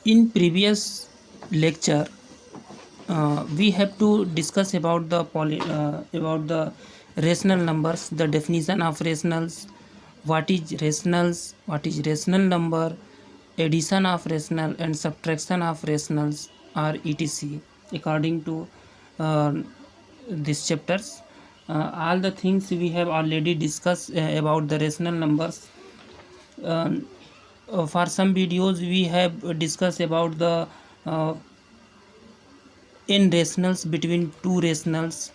In previous lecture, we have to discuss about the rational numbers, the definition of rationals, what is rationals, what is rational number, addition of rational and subtraction of rationals, or etc. According to uh, these chapters, all the things we have already discussed about the rational numbers. Um, for some videos we have discussed about the uh, n rationals between two rationals,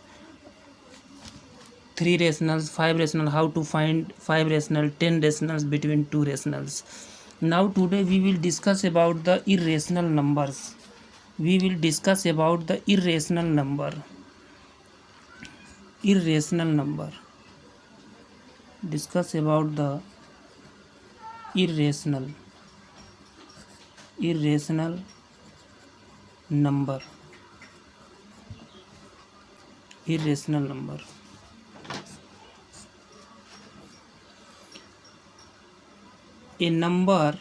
three rationals, five rational, how to find five rational, 10 rationals between two rationals. Now today we will discuss about the irrational numbers. We will discuss about the irrational number. Irrational number. Discuss about the irrational number. Irrational number. A number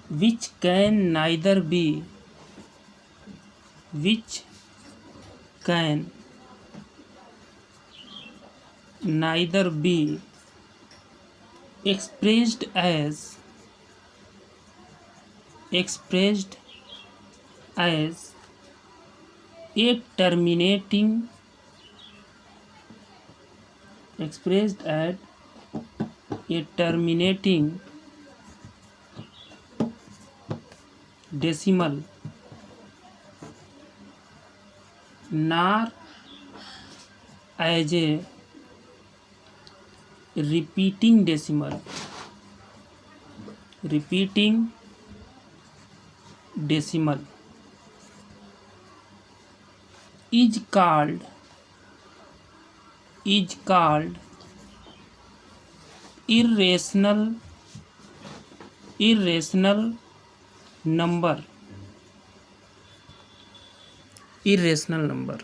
which can neither be expressed as a terminating decimal, nor as a repeating decimal, is called irrational number.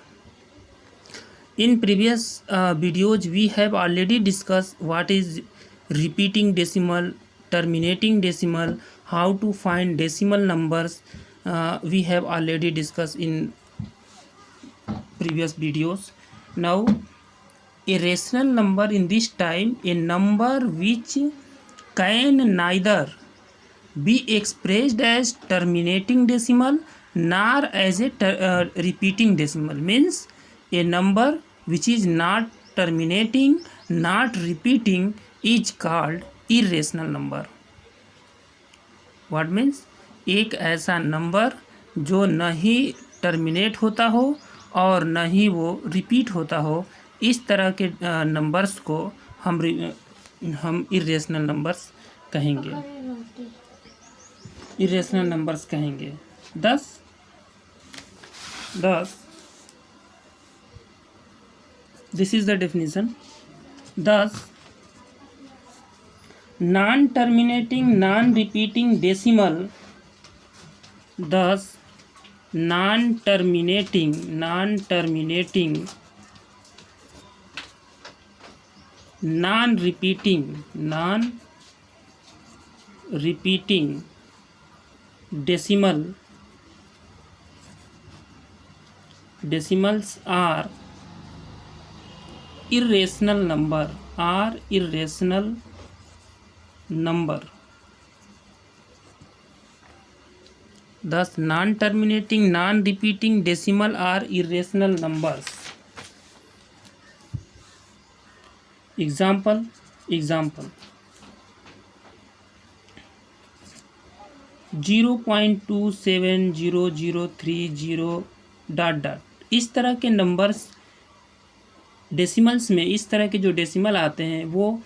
In previous videos we have already discussed what is repeating decimal, terminating decimal, how to find decimal numbers. We have already discussed in previous videos. Now a rational number in this time, a number which can neither be expressed as terminating decimal nor as a repeating decimal, means a number which is not terminating, not repeating, is called irrational number. What means? एक ऐसा number जो न ही terminate होता हो और न ही वो repeat होता हो, इस तरह के नंबर्स को हम इरेशनल नंबर्स कहेंगे. इरेशनल नंबर्स कहेंगे. Thus this is the definition. Thus non-terminating, non-repeating decimal. Thus non-terminating, non-repeating decimals are irrational number. Thus non-terminating, non-repeating decimal are irrational numbers. Example 0.270030 ... इस तरह के नंबर्स डेसिमल्स में, इस तरह के जो डेसिमल आते हैं वो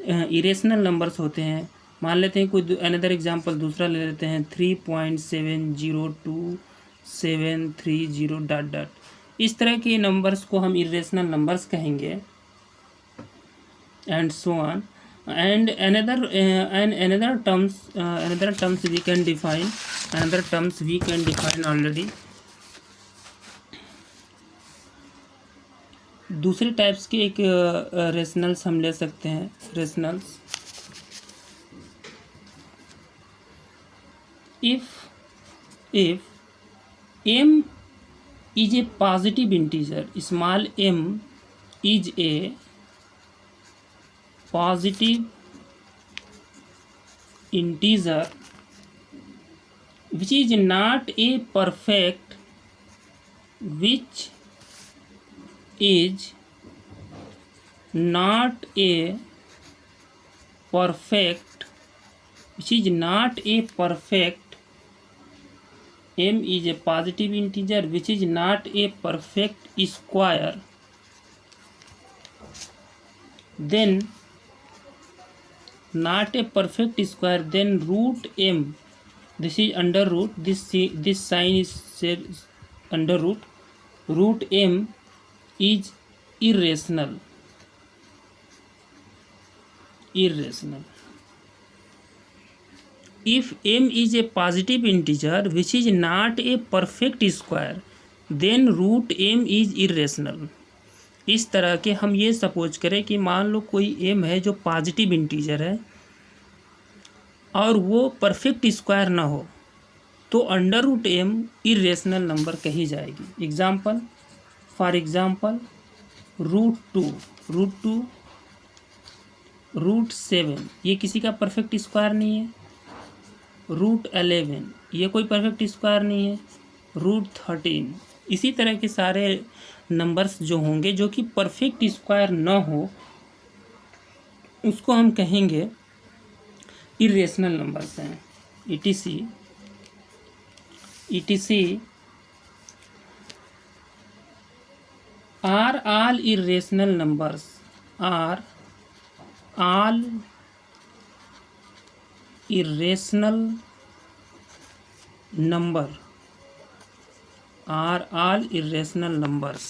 इरेशनल नंबर्स होते हैं. मान लेते हैं कोई अनदर एग्जांपल दूसरा ले लेते हैं 3.7022730 ... इस तरह के नंबर्स को हम इरेशनल नंबर्स कहेंगे. And so on. And another terms we can define already. दूसरे टाइप्स के एक रेशनल्स हम ले सकते हैं। Rationals, if m is a positive integer, small m is a positive integer which is not a perfect which is not a perfect which is not a perfect m is a positive integer which is not a perfect square, then not a perfect square, then root m, this is under root, this sign is said under root m is irrational. If m is a positive integer which is not a perfect square, then root m is irrational. इस तरह के हम ये suppose करें कि मान लो कोई m है जो पॉजिटिव इंटीजर है और वो परफेक्ट स्क्वायर ना हो, तो under root m irrational number कही जाएगी। Example, for example root two, root 7 ये किसी का परफेक्ट स्क्वायर नहीं है। रूट 11 ये कोई परफेक्ट स्क्वायर नहीं है। रूट 13, इसी तरह के सारे नंबर्स जो होंगे जो कि परफेक्ट स्क्वायर न हो, उसको हम कहेंगे इरेशनल नंबर्स हैं। etc are all irrational numbers, are all irrational number, are all irrational numbers.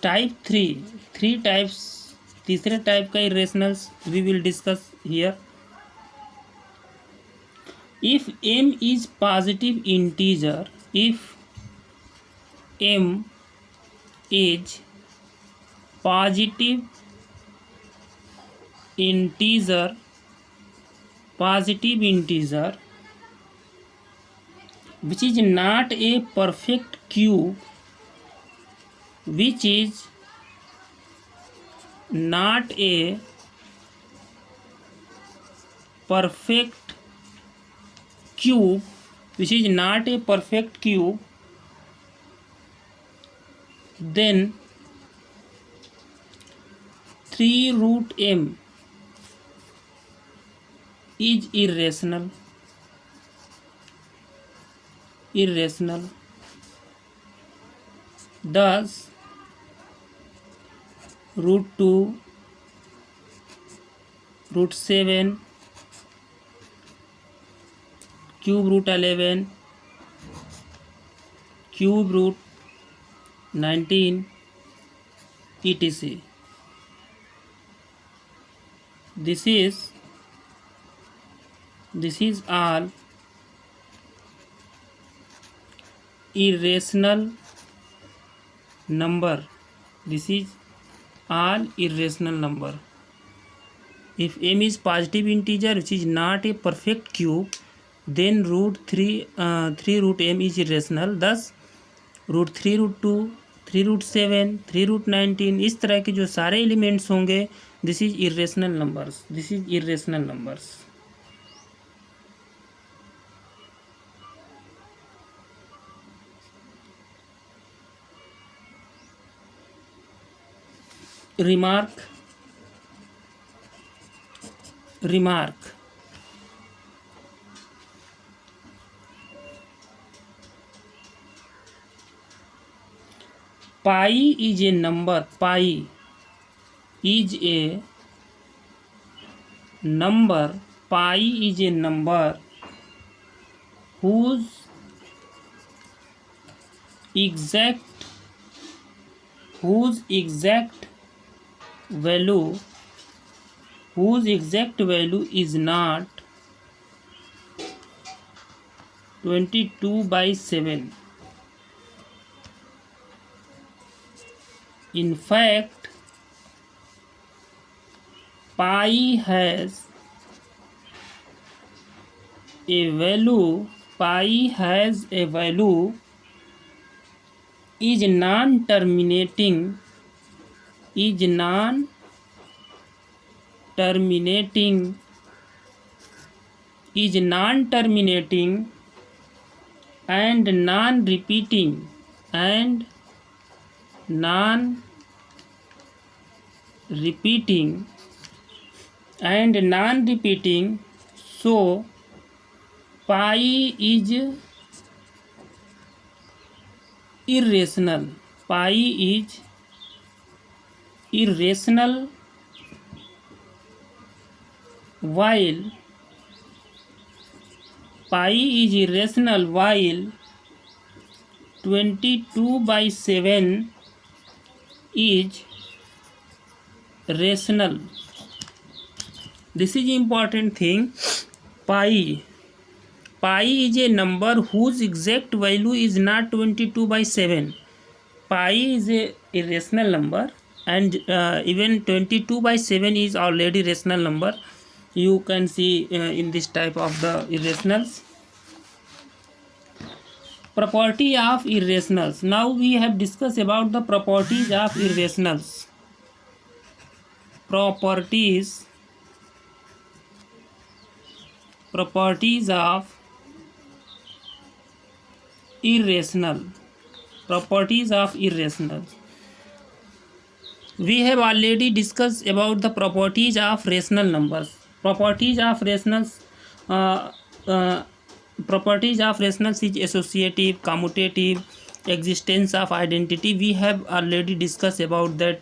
Type 3 types, तीसरे टाइप का irrationals we will discuss here. If m is positive integer, if m is positive integer which is not a perfect cube, which is not a perfect cube, which is not a perfect cube, then 3 root m is irrational. Thus root 2, root 7, cube root 11, cube root 19, etc. This is all irrational number. This is all irrational number. If m is positive integer which is not a perfect cube, then root 3 root m is irrational. Thus root 3 root 2, 3 root 7, 3 root 19, इस तरह के जो सारे elements होंगे, this is irrational numbers, this is irrational numbers. Remark pi is a number, pi is a number whose exact value is not 22/7. In fact, pi has a value is non-terminating and non-repeating so pi is irrational. While pi is irrational while 22/7 is rational. This is important thing. Pi is a number whose exact value is not 22/7. Pi is a irrational number, and even 22/7 is already rational number. You can see in this type of the irrationals. Property of irrationals. Now we have discussed about the properties of irrationals. Properties of irrational. We have already discussed about the properties of rational numbers. Properties of rationals is associative, commutative, existence of identity. We have already discussed about that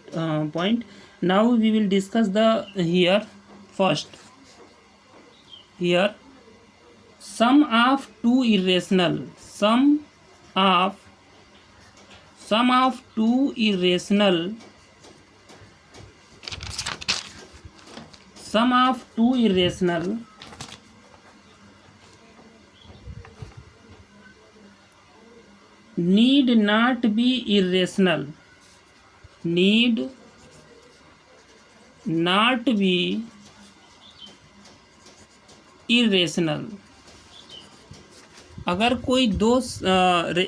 point. Now we will discuss the first sum of two irrational need not be irrational. अगर कोई दो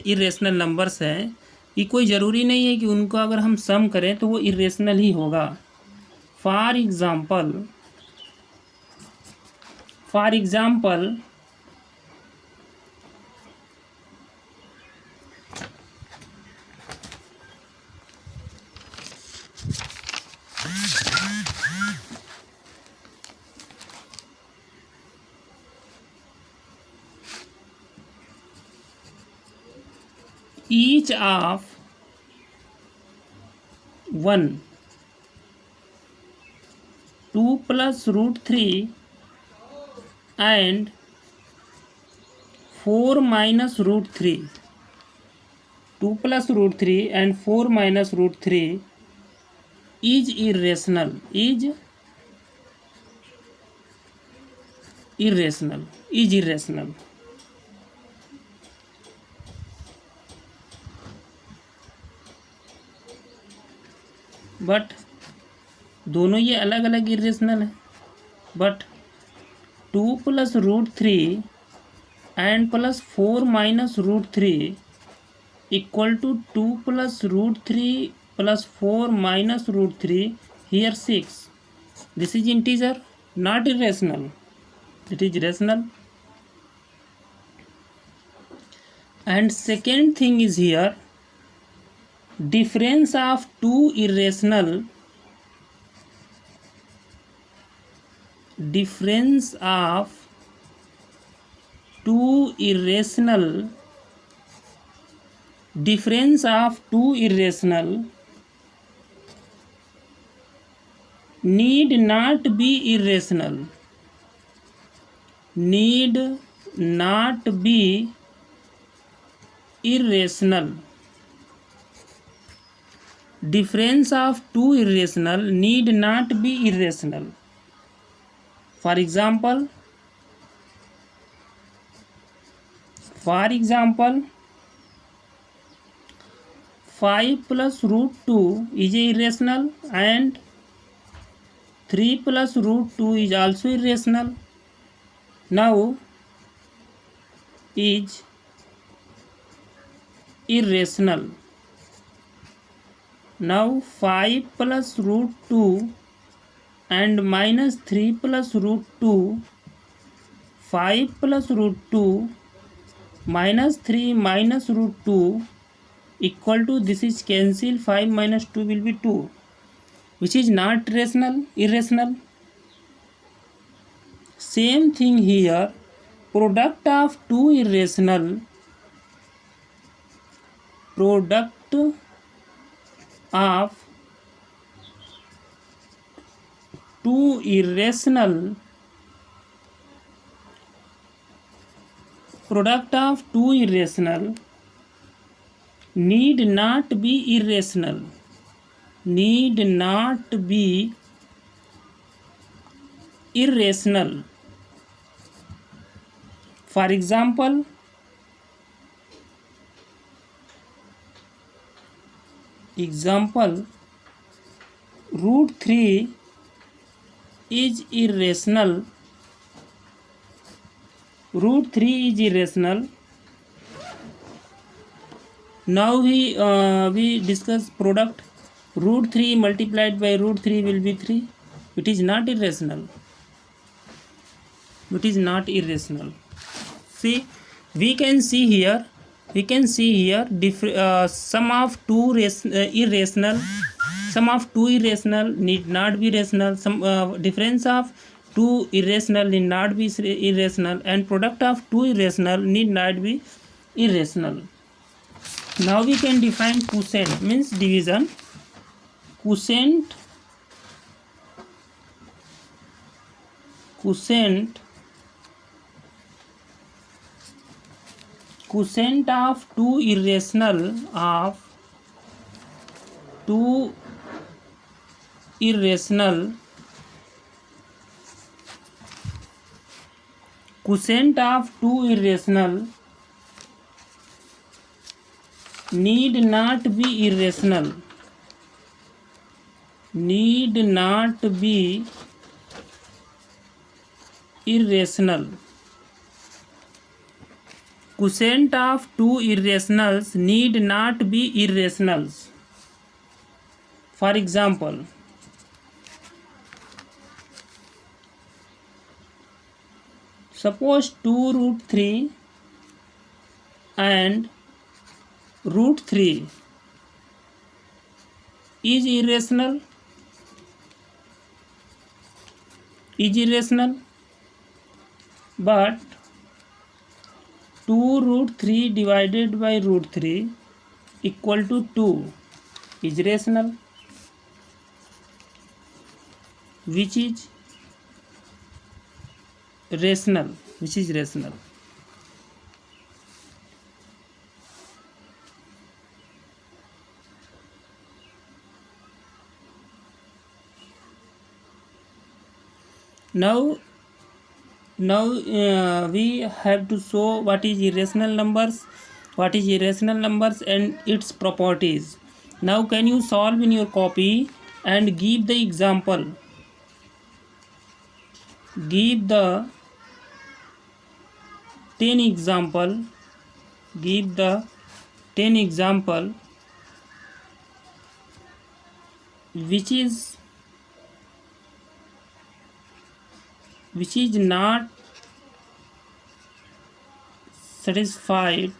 irrational numbers हैं, ये कोई ज़रूरी नहीं है कि उनको अगर हम सम करें तो वो इरेशनल ही होगा. For example each of 1, 2 plus root 3 and 4 minus root 3. 2 plus root 3 and 4 minus root 3 is irrational. But दोनों ये अलग अलग इरेशनल है. But 2 plus root 3 and plus 4 minus root 3 equal to 2 plus root 3 plus 4 minus root 3, here 6. This is integer, not irrational. It is rational. And second thing is here, difference of two irrational need not be irrational. Difference of two irrational need not be irrational. For example, For example, 5 plus root 2 is irrational and 3 plus root 2 is also irrational. Now is irrational. Now 5 plus root 2 and minus 3 plus root 2, 5 plus root 2 minus 3 minus root 2 equal to, this is cancel, 5 minus 2 will be 2, which is not irrational. Same thing here, product of two irrational product of two irrational need not be irrational. For example, root 3 is irrational. Now we discuss product. Root 3 multiplied by root 3 will be 3. It is not irrational. See, we can see here sum of two irrational. Sum of two irrational need not be rational. Some difference of two irrational need not be irrational, and product of two irrational need not be irrational. Now we can define quotient, means division. Quotient of two irrational need not be irrational. Quotient of two irrationals need not be irrationals. For example, suppose 2 root 3 and root 3 is irrational. But 2 root 3 divided by root 3 equal to 2 is rational. Which is rational? Now we have to show what is irrational numbers and its properties. Now can you solve in your copy and give the example? Give the 10 example. Which is not satisfied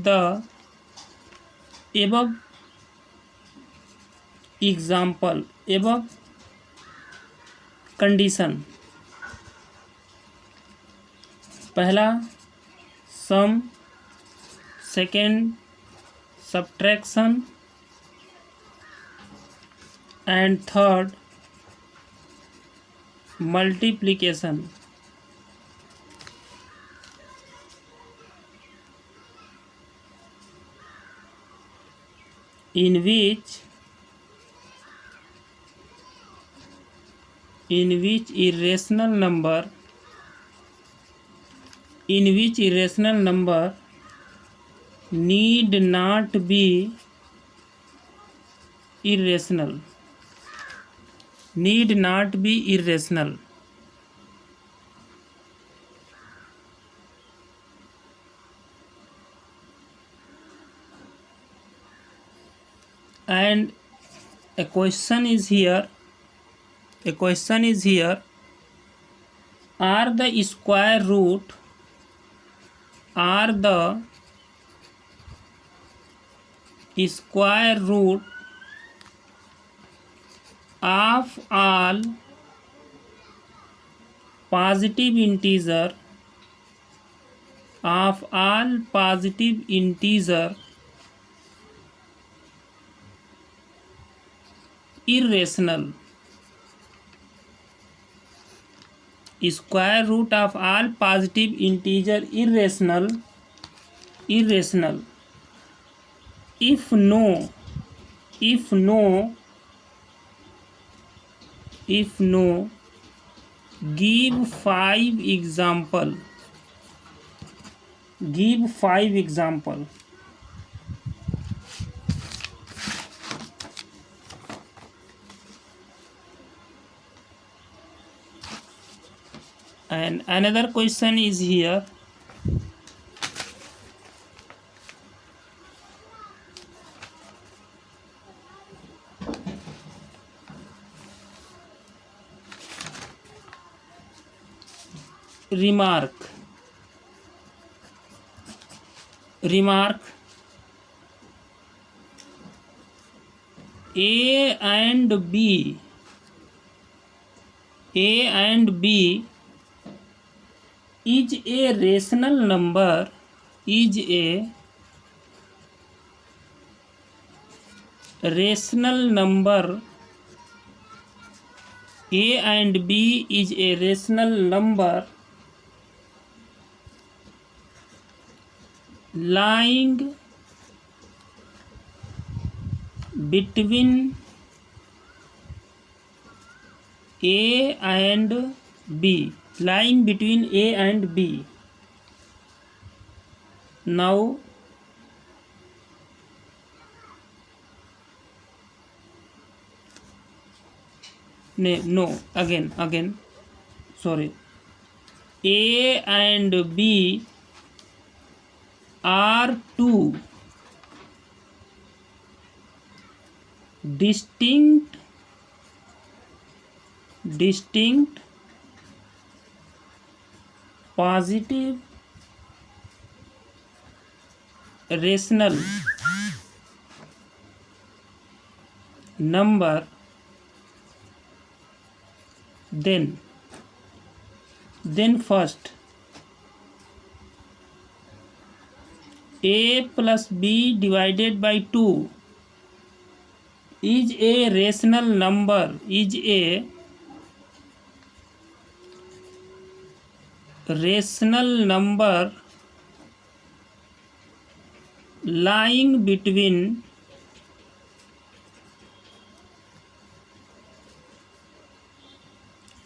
the above condition. पहला sum, second subtraction, and third multiplication. In which irrational number in which irrational number need not be irrational, need not be irrational. And a question is here, are the square root of all positive integer irrational? Square root of all positive integer irrational. If no, give 5 example. And another question is here, remark A and B is a rational number, A and B is a rational number lying between A and B. Now again sorry, A and B are two distinct positive rational number, then first A plus B divided by 2 is a rational number, lying between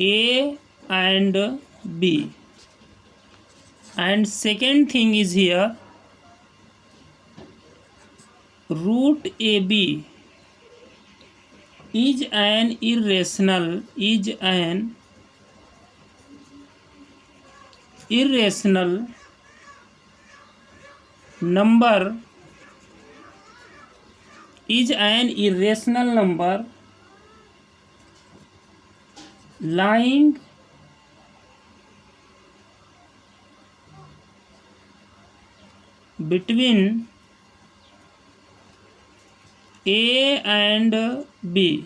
A and B. And second thing is here, root AB is an irrational number, lying between A and B.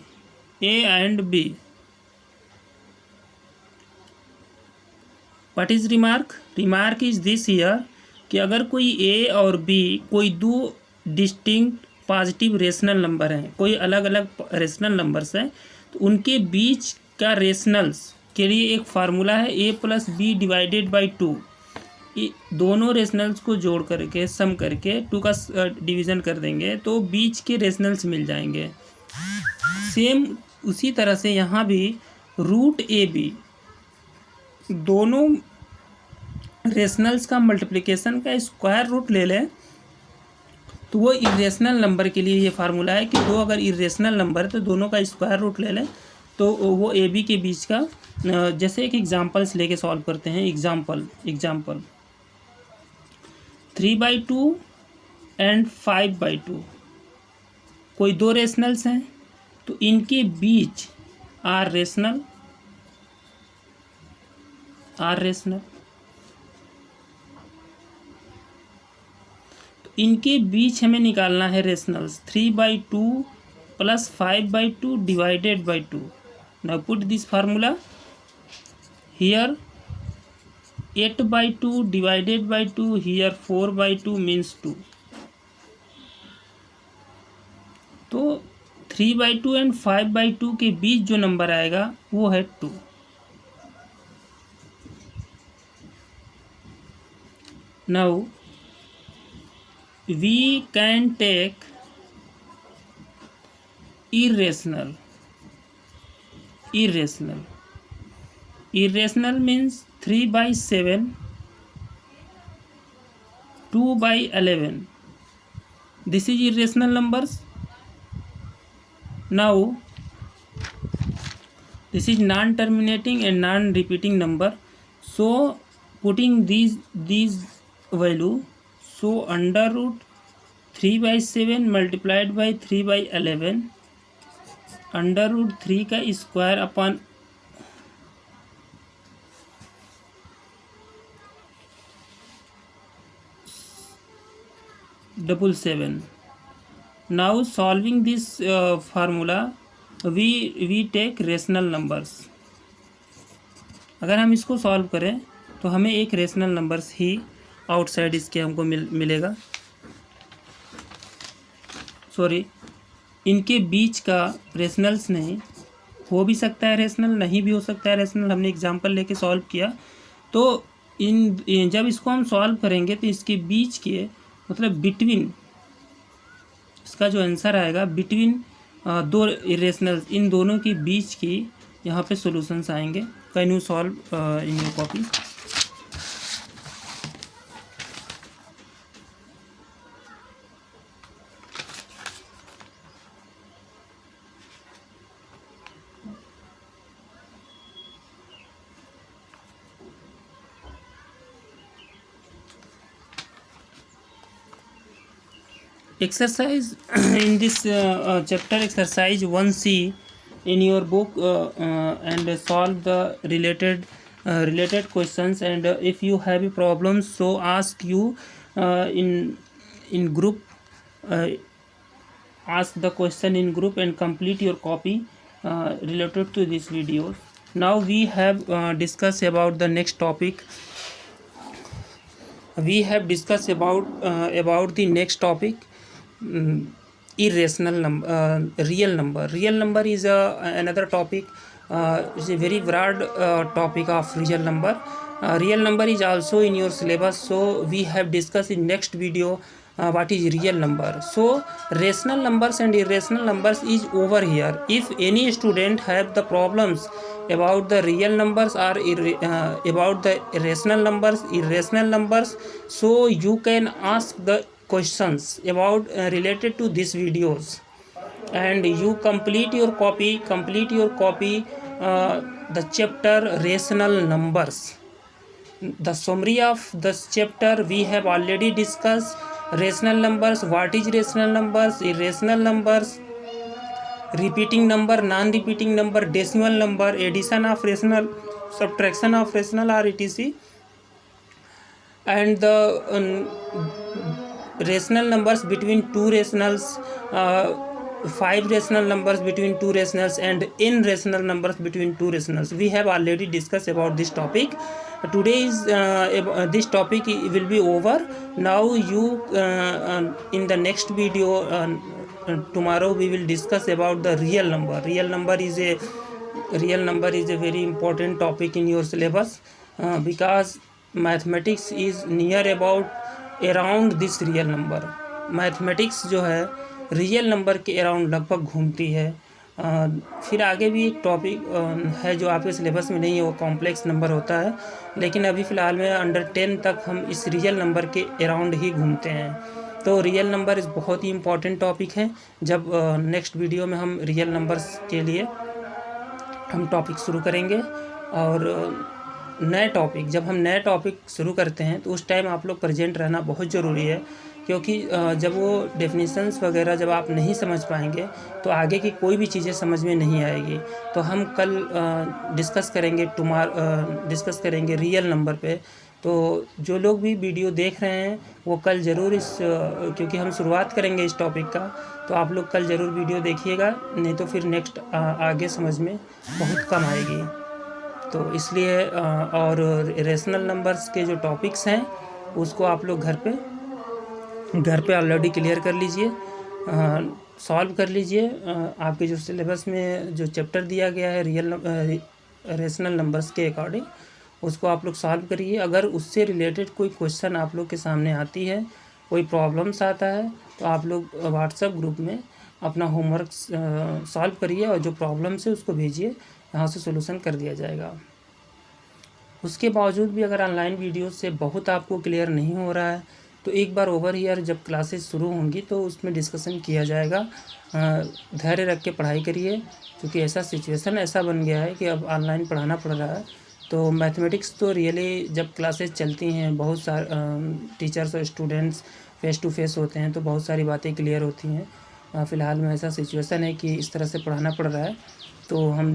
What is remark? Remark is this here कि अगर कोई A और B कोई दो distinct positive rational number हैं, कोई अलग अलग रेशनल नंबर्स हैं, तो उनके बीच का रेशनल्स के लिए एक फार्मूला है A plus B divided by 2। दोनों रेशनल्स को जोड़ करके सम करके 2 का डिवीज़न कर देंगे तो बीच के रेशनल्स मिल जाएंगे। सेम उसी तरह से यहाँ भी रूट ए बी दोनों रेशनल्स का मल्टीप्लिकेशन का स्क्वायर रूट ले लें तो वो इरेशनल नंबर के लिए ये फार्मूला है कि दो अगर इरेशनल नंबर है तो दोनों का स्क्वायर रूट ले लें तो वो ए बी के बीच का जैसे एक एग्जांपल्स लेके सॉल्व करते हैं। एग्जांपल 3/2 एंड 5/2 कोई दो रेशनल्स हैं तो इनके बीच आर रेशनल इनके बीच हमें निकालना है rationals 3/2 plus 5/2 divided by 2। Now put this formula here 8/2 divided by 2 here 4/2 means 2। तो 3/2 एंड 5/2 के बीच जो नंबर आएगा वो है 2। Now we can take irrational means 3/7 2/11 this is irrational numbers. Now this is non-terminating and non-repeating number, so putting these value, so under root 3/7 multiplied by 3/11 under root 3 का square upon 7. Now solving this formula we take rational numbers. अगर हम इसको solve करें तो हमें एक rational numbers ही outside इसके हमको मिलेगा। सॉरी, इनके बीच का रेशनल्स नहीं, हो भी सकता है रेशनल, नहीं भी हो सकता है रेशनल। हमने एग्जांपल लेके सॉल्व किया तो जब इसको हम सॉल्व करेंगे तो इसके बीच के मतलब बिटवीन, इसका जो आंसर आएगा बिटवीन दो इरेशनल्स, इन दोनों के बीच की यहाँ पे सॉल्यूशंस आएंगे। Can you solve in your copy? Exercise in this chapter, exercise 1C in your book, and solve the related questions, and if you have problems so ask you in group, ask the question in group and complete your copy related to this video. Now we have discussed about the next topic. We have discussed about the next topic, irrational number, real number is another topic. It's a very broad topic of real number. Real number is also in your syllabus, so we have discussed in next video what is real number. So rational numbers and irrational numbers is over here. If any student have the problems about the real numbers or about the irrational numbers, so you can ask the questions about related to these videos, and you complete your copy the chapter rational numbers. The summary of this chapter we have already discussed. Rational numbers, what is rational numbers, irrational numbers, repeating number, non-repeating number, decimal number, addition of rational, subtraction of rational or etc, and the rational numbers between two rationals, 5 rational numbers between two rationals, and n rational numbers between two rationals. We have already discussed about this topic. Today is this topic will be over. Now you in the next video, tomorrow we will discuss about the real number. Real number is a very important topic in your syllabus, because mathematics is near about around this real number. Mathematics जो है real number के around लगभग घूमती है, फिर आगे भी एक टॉपिक है जो आपके सिलेबस में नहीं है, वो कॉम्प्लेक्स नंबर होता है, लेकिन अभी फ़िलहाल में अंडर 10 तक हम इस रियल नंबर के अराउंड ही घूमते हैं। तो रियल नंबर इस बहुत ही इम्पॉर्टेंट टॉपिक है। जब नेक्स्ट वीडियो में हम रियल नंबर्स के लिए हम टॉपिक शुरू करेंगे, और जब हम नए टॉपिक शुरू करते हैं तो उस टाइम आप लोग प्रेजेंट रहना बहुत ज़रूरी है, क्योंकि जब वो डेफिनेशंस वगैरह जब आप नहीं समझ पाएंगे तो आगे की कोई भी चीज़ें समझ में नहीं आएगी। तो हम कल डिस्कस करेंगे रियल नंबर पे। तो जो लोग भी वीडियो देख रहे हैं वो कल ज़रूर क्योंकि हम शुरुआत करेंगे इस टॉपिक का, तो आप लोग कल ज़रूर वीडियो देखिएगा, नहीं तो फिर नेक्स्ट आगे समझ में बहुत कम आएगी। तो इसलिए और रेशनल नंबर्स के जो टॉपिक्स हैं उसको आप लोग घर पे ऑलरेडी क्लियर कर लीजिए, सॉल्व कर लीजिए। आपके जो सिलेबस में जो चैप्टर दिया गया है रेशनल नंबर्स के अकॉर्डिंग, उसको आप लोग सॉल्व करिए। अगर उससे रिलेटेड कोई क्वेश्चन आप लोग के सामने आती है, कोई प्रॉब्लम्स आता है, तो आप लोग व्हाट्सएप ग्रुप में अपना होमवर्क सॉल्व करिए और जो प्रॉब्लम्स है उसको भेजिए, यहाँ से सोल्यूशन कर दिया जाएगा। उसके बावजूद भी अगर ऑनलाइन वीडियो से बहुत आपको क्लियर नहीं हो रहा है तो एक बार ओवर ईयर जब क्लासेस शुरू होंगी तो उसमें डिस्कशन किया जाएगा। धैर्य रख के पढ़ाई करिए, क्योंकि ऐसा सिचुएशन ऐसा बन गया है कि अब ऑनलाइन पढ़ाना पड़ रहा है। तो मैथमेटिक्स तो रियली जब क्लासेस चलती हैं, बहुत सारे टीचर्स और स्टूडेंट्स फेस टू फेस होते हैं तो बहुत सारी बातें क्लियर होती हैं। फ़िलहाल में ऐसा सिचुएशन है कि इस तरह से पढ़ाना पड़ रहा है, तो हम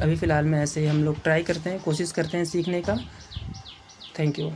अभी फ़िलहाल में ऐसे ही हम लोग ट्राई करते हैं, कोशिश करते हैं सीखने का। Thank you.